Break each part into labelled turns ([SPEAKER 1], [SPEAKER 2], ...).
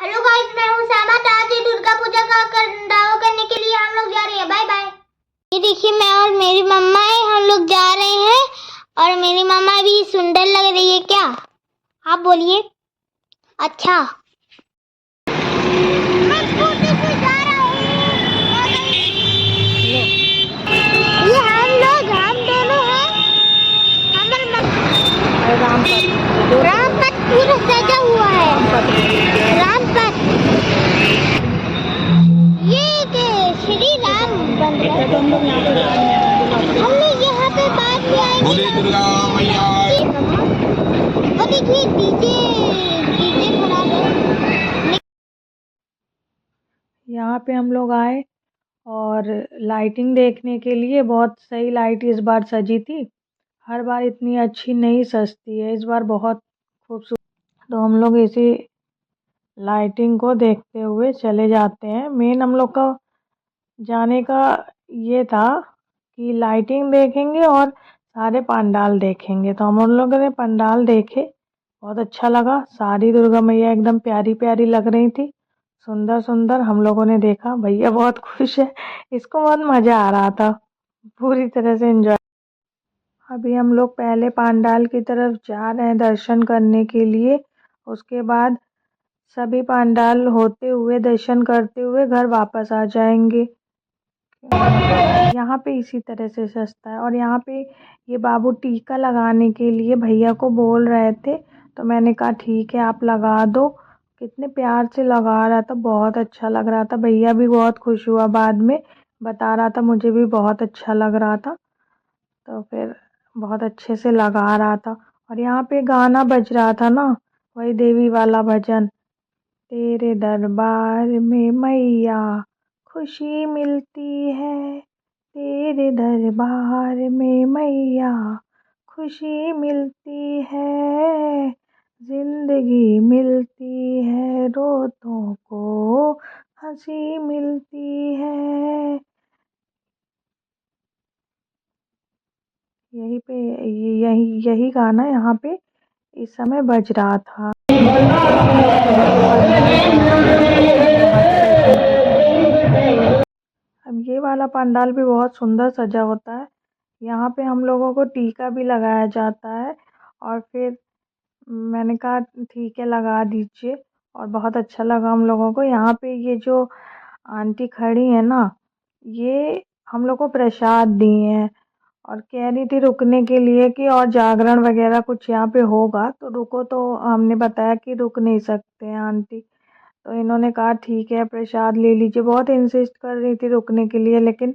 [SPEAKER 1] Hello guys, मैं हूँ सामत। आज दुर्गा पूजा का दावा करने के लिए हम लोग जा रहे हैं। Bye bye. ये देखिए, मैं और मेरी मम्मा है, हम लोग जा रहे हैं। और मेरी मम्मा भी सुंदर लग रही है क्या? आप बोलिए। अच्छा, मैं स्कूटी से जा रहा हूँ। ये हम दोनों हैं। रामपथ पूरा सजा हुआ है। रामपथ ये के श्री राम बन रहा है। हम लोग यहाँ पे बाद में आएंगे। दुर्गा मैया। वो देखिए डीजे खड़ा है।
[SPEAKER 2] यहाँ पे हम लोग आए और लाइटिंग देखने के लिए। बहुत सही लाइट इस बार सजी थी। हर बार इतनी अच्छी नहीं सजती है, इस बार बहुत खूबसूरत। तो हम लोग इसी लाइटिंग को देखते हुए चले जाते हैं। मेन हम लोग का जाने का ये था कि लाइटिंग देखेंगे और सारे पंडाल देखेंगे। तो हम लोगों ने पंडाल देखे, बहुत अच्छा लगा। सारी दुर्गा मैया एकदम प्यारी प्यारी लग रही थी, सुंदर सुंदर। हम लोगों ने देखा, भैया बहुत खुश है, इसको बहुत मज़ा आ रहा था, पूरी तरह से एंजॉय। अभी हम लोग पहले पंडाल की तरफ जा रहे हैं दर्शन करने के लिए। उसके बाद सभी पंडाल होते हुए, दर्शन करते हुए घर वापस आ जाएंगे। यहाँ पे इसी तरह से सस्ता है। और यहाँ पे ये बाबू टीका लगाने के लिए भैया को बोल रहे थे, तो मैंने कहा ठीक है आप लगा दो। कितने प्यार से लगा रहा था, बहुत अच्छा लग रहा था। भैया भी बहुत खुश हुआ, बाद में बता रहा था मुझे भी बहुत अच्छा लग रहा था। तो फिर बहुत अच्छे से लगा रहा था। और यहाँ पे गाना बज रहा था ना, वही देवी वाला भजन, तेरे दरबार में मैया खुशी मिलती है, तेरे दरबार में मैया खुशी मिलती है, जिंदगी मिलती है, रोतों को हंसी मिलती है। यही पे यही गाना यहाँ पे इस समय बज रहा था। अब ये वाला पंडाल भी बहुत सुंदर सजा होता है। यहाँ पे हम लोगों को टीका भी लगाया जाता है। और फिर मैंने कहा ठीक है लगा दीजिए, और बहुत अच्छा लगा हम लोगों को। यहाँ पे ये जो आंटी खड़ी है ना, ये हम लोग को प्रसाद दिए हैं और कह रही थी रुकने के लिए कि और जागरण वगैरह कुछ यहाँ पे होगा तो रुको। तो हमने बताया कि रुक नहीं सकते हैं आंटी। तो इन्होंने कहा ठीक है प्रसाद ले लीजिए। बहुत इंसिस्ट कर रही थी रुकने के लिए, लेकिन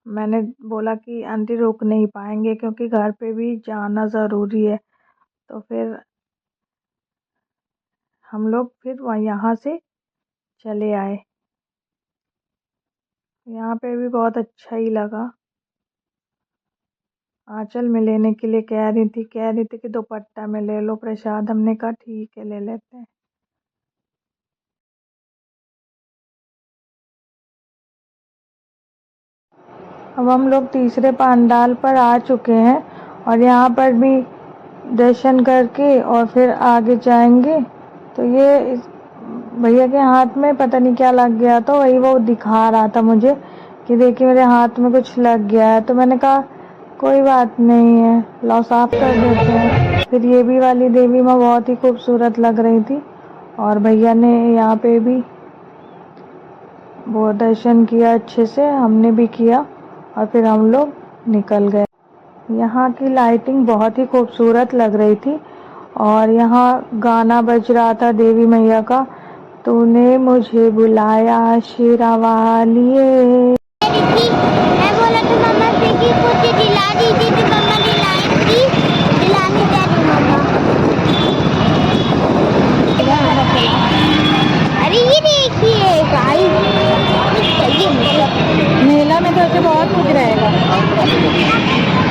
[SPEAKER 2] मैंने बोला कि आंटी रुक नहीं पाएंगे क्योंकि घर पे भी जाना ज़रूरी है। तो फिर हम लोग फिर यहाँ से चले आए। यहाँ पे भी बहुत अच्छा ही लगा। आंचल में लेने के लिए कह रही थी कि दुपट्टा में ले लो प्रसाद। हमने कहा ठीक है ले लेते हैं। अब हम लोग तीसरे पंडाल पर आ चुके हैं और यहाँ पर भी दर्शन करके और फिर आगे जाएंगे। तो ये भैया के हाथ में पता नहीं क्या लग गया, तो वही वो दिखा रहा था मुझे कि देखिए मेरे हाथ में कुछ लग गया है। तो मैंने कहा कोई बात नहीं है, लो साफ कर देते हैं। फिर ये भी वाली देवी माँ बहुत ही खूबसूरत लग रही थी और भैया ने यहाँ पे भी वो दर्शन किया अच्छे से, हमने भी किया और फिर हम लोग निकल गए। यहाँ की लाइटिंग बहुत ही खूबसूरत लग रही थी और यहाँ गाना बज रहा था देवी मैया का, तूने मुझे बुलाया शेरा वालिए।
[SPEAKER 1] मैं बोला तो मम्मा से कि कुछ दिला दीजिए, तो मम्मा दिलाएंगी। दिलाने जा रही मम्मा। अरे ये देखिए गाइस, सही मतलब
[SPEAKER 2] मेला में तो ऐसे बहुत कुछ रहेगा।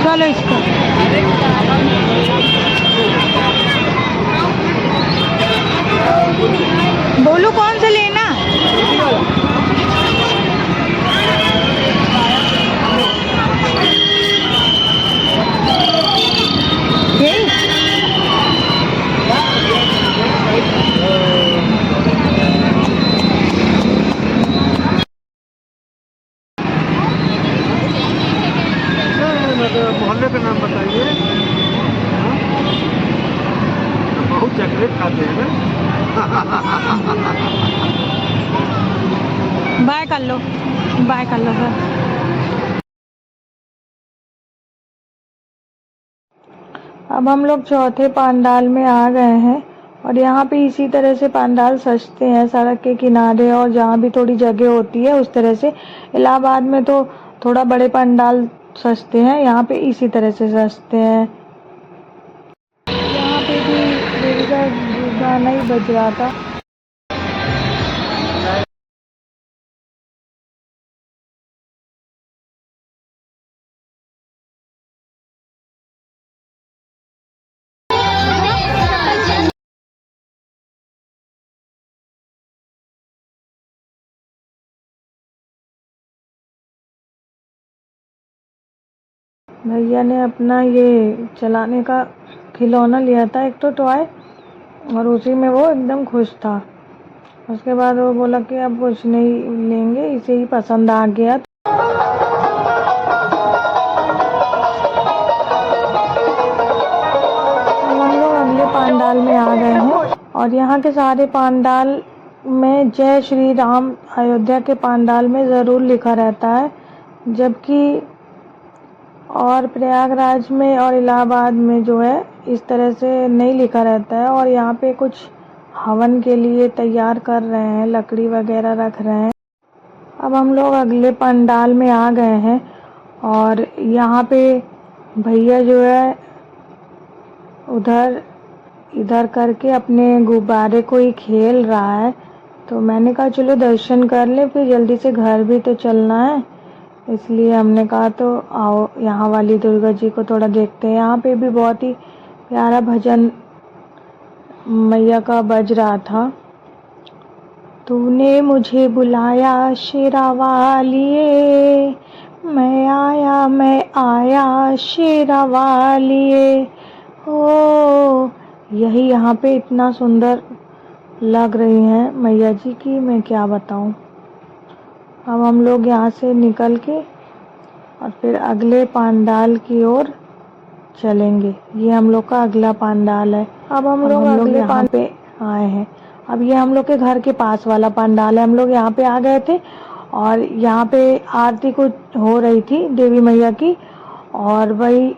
[SPEAKER 2] चलो इसको बोलो कौन सा लेना।
[SPEAKER 3] खाते हैं
[SPEAKER 2] बाय कर लो, बाय कर लो सर। अब हम लोग चौथे पंडाल में आ गए हैं और यहाँ पे इसी तरह से पंडाल सजते हैं सड़क के किनारे, और जहाँ भी थोड़ी जगह होती है उस तरह से। इलाहाबाद में तो थोड़ा बड़े पंडाल सजते हैं, यहाँ पे इसी तरह से सजते हैं। यहाँ पे भी देवी का गाना ही बज रहा था। भैया ने अपना ये चलाने का खिलौना लिया था, एक तो टॉय, और उसी में वो एकदम खुश था। उसके बाद वो बोला कि अब कुछ नहीं लेंगे, इसे ही पसंद आ गया। हम लोग अगले पंडाल में आ गए हैं और यहाँ के सारे पंडाल में जय श्री राम अयोध्या के पंडाल में ज़रूर लिखा रहता है, जबकि और प्रयागराज में और इलाहाबाद में जो है इस तरह से नहीं लिखा रहता है। और यहाँ पे कुछ हवन के लिए तैयार कर रहे हैं, लकड़ी वगैरह रख रहे हैं। अब हम लोग अगले पंडाल में आ गए हैं और यहाँ पे भैया जो है उधर इधर करके अपने गुब्बारे को ही खेल रहा है। तो मैंने कहा चलो दर्शन कर ले, फिर जल्दी से घर भी तो चलना है, इसलिए हमने कहा तो आओ यहाँ वाली दुर्गा जी को थोड़ा देखते हैं। यहाँ पे भी बहुत ही प्यारा भजन मैया का बज रहा था। तूने मुझे बुलाया शेरा वालिए, मैं आया शेरा वालिए। ओ यही यहाँ पे इतना सुंदर लग रही हैं मैया जी की, मैं क्या बताऊँ। अब हम लोग यहाँ से निकल के और फिर अगले पंडाल की ओर चलेंगे। ये हम लोग का अगला पंडाल है। अब हम लोग अगले यहाँ पे आए हैं। अब ये हम लोग के घर के पास वाला पंडाल है। हम लोग यहाँ पे आ गए थे और यहाँ पे आरती कुछ हो रही थी देवी मैया की, और वही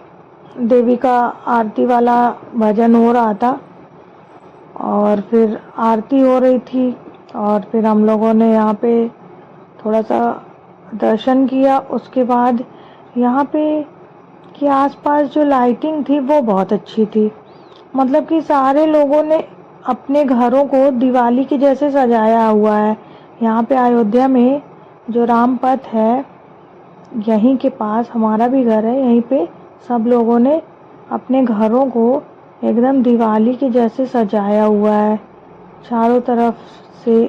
[SPEAKER 2] देवी का आरती वाला भजन हो रहा था और फिर आरती हो रही थी। और फिर हम लोगों ने यहाँ पे थोड़ा सा दर्शन किया। उसके बाद यहाँ पे के आसपास जो लाइटिंग थी वो बहुत अच्छी थी, मतलब कि सारे लोगों ने अपने घरों को दिवाली के जैसे सजाया हुआ है। यहाँ पे अयोध्या में जो राम पथ है, यहीं के पास हमारा भी घर है, यहीं पे सब लोगों ने अपने घरों को एकदम दिवाली के जैसे सजाया हुआ है। चारों तरफ से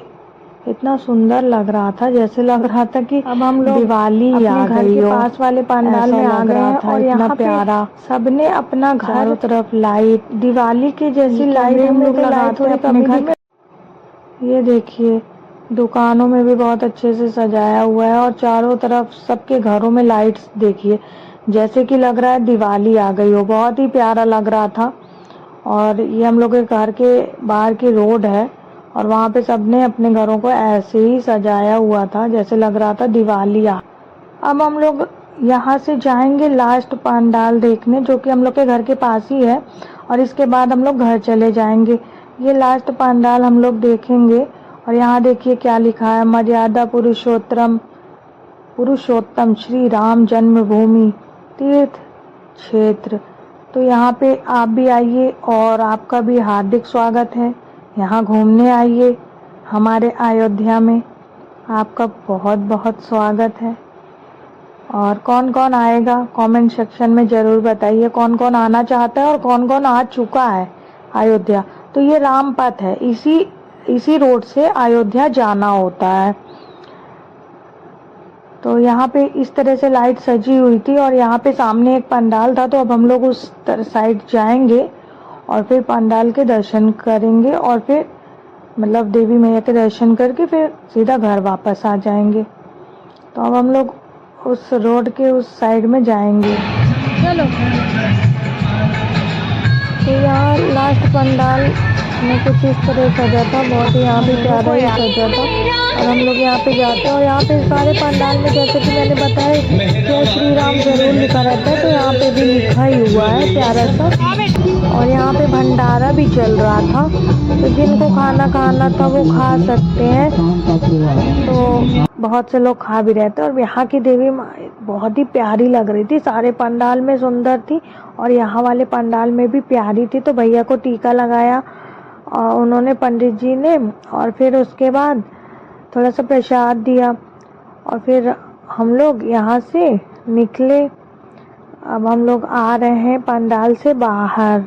[SPEAKER 2] इतना सुंदर लग रहा था, जैसे लग रहा था कि अब हम लोग दिवाली आ गई हो। पास वाले पंडाल में आ गए हैं और यहाँ प्यारा सबने अपना घर चारों तरफ लाइट दिवाली के जैसी लाइट हम लोग लगाते हैं अपने घर में। ये देखिए दुकानों में भी बहुत अच्छे से सजाया हुआ है और चारों तरफ सबके घरों में लाइट्स देखिए, जैसे कि लग रहा है दिवाली आ गई हो। बहुत ही प्यारा लग रहा था। और ये हम लोग के घर के बाहर की रोड है और वहाँ पे सबने अपने घरों को ऐसे ही सजाया हुआ था, जैसे लग रहा था दिवाली आ। अब हम लोग यहाँ से जाएंगे लास्ट पंडाल देखने, जो कि हम लोग के घर के पास ही है, और इसके बाद हम लोग घर चले जाएंगे। ये लास्ट पंडाल हम लोग देखेंगे। और यहाँ देखिए क्या लिखा है, मर्यादा पुरुषोत्तम श्री राम जन्मभूमि तीर्थ क्षेत्र। तो यहाँ पे आप भी आइए और आपका भी हार्दिक स्वागत है। यहाँ घूमने आइए हमारे अयोध्या में, आपका बहुत बहुत स्वागत है। और कौन कौन आएगा कमेंट सेक्शन में ज़रूर बताइए, कौन कौन आना चाहता है और कौन कौन आ चुका है अयोध्या। तो ये राम पथ है, इसी रोड से अयोध्या जाना होता है। तो यहाँ पे इस तरह से लाइट सजी हुई थी और यहाँ पे सामने एक पंडाल था। तो अब हम लोग उस साइड जाएंगे और फिर पंडाल के दर्शन करेंगे और फिर मतलब देवी मैया के दर्शन करके फिर सीधा घर वापस आ जाएंगे। तो अब हम लोग उस रोड के उस साइड में जाएंगे। चलो, तो यहाँ लास्ट पंडाल इसमें कुछ इस तरह सजा था, बहुत ही यहाँ पे प्यारा ही सजा था। और हम लोग यहाँ पे जाते हैं और यहाँ पे सारे पंडाल में जैसे कि मैंने बताया जय श्री राम जरूर लिखा रहता है, तो यहाँ पे भी लिखा ही हुआ है प्यारा सा। और यहाँ पे भंडारा भी चल रहा था, तो जिनको खाना खाना था वो खा सकते हैं, तो बहुत से लोग खा भी रहे थे। और यहाँ की देवी माँ बहुत ही प्यारी लग रही थी, सारे पंडाल में सुंदर थी और यहाँ वाले पंडाल में भी प्यारी थी। तो भैया को टीका लगाया और उन्होंने पंडित जी ने, और फिर उसके बाद थोड़ा सा प्रसाद दिया और फिर हम लोग यहाँ से निकले। अब हम लोग आ रहे हैं पंडाल से बाहर,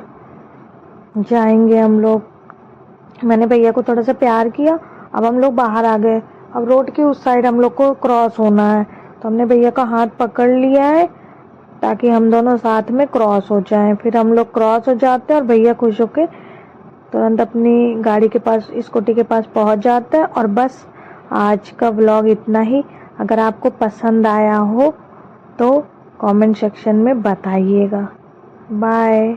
[SPEAKER 2] जाएंगे हम लोग। मैंने भैया को थोड़ा सा प्यार किया, अब हम लोग बाहर आ गए। अब रोड के उस साइड हम लोग को क्रॉस होना है, तो हमने भैया का हाथ पकड़ लिया है ताकि हम दोनों साथ में क्रॉस हो जाएं। फिर हम लोग क्रॉस हो जाते हैं और भैया खुश होके तुरंत अपनी गाड़ी के पास, स्कूटी के पास पहुंच जाता है। और बस आज का व्लॉग इतना ही। अगर आपको पसंद आया हो तो कमेंट सेक्शन में बताइएगा। बाय।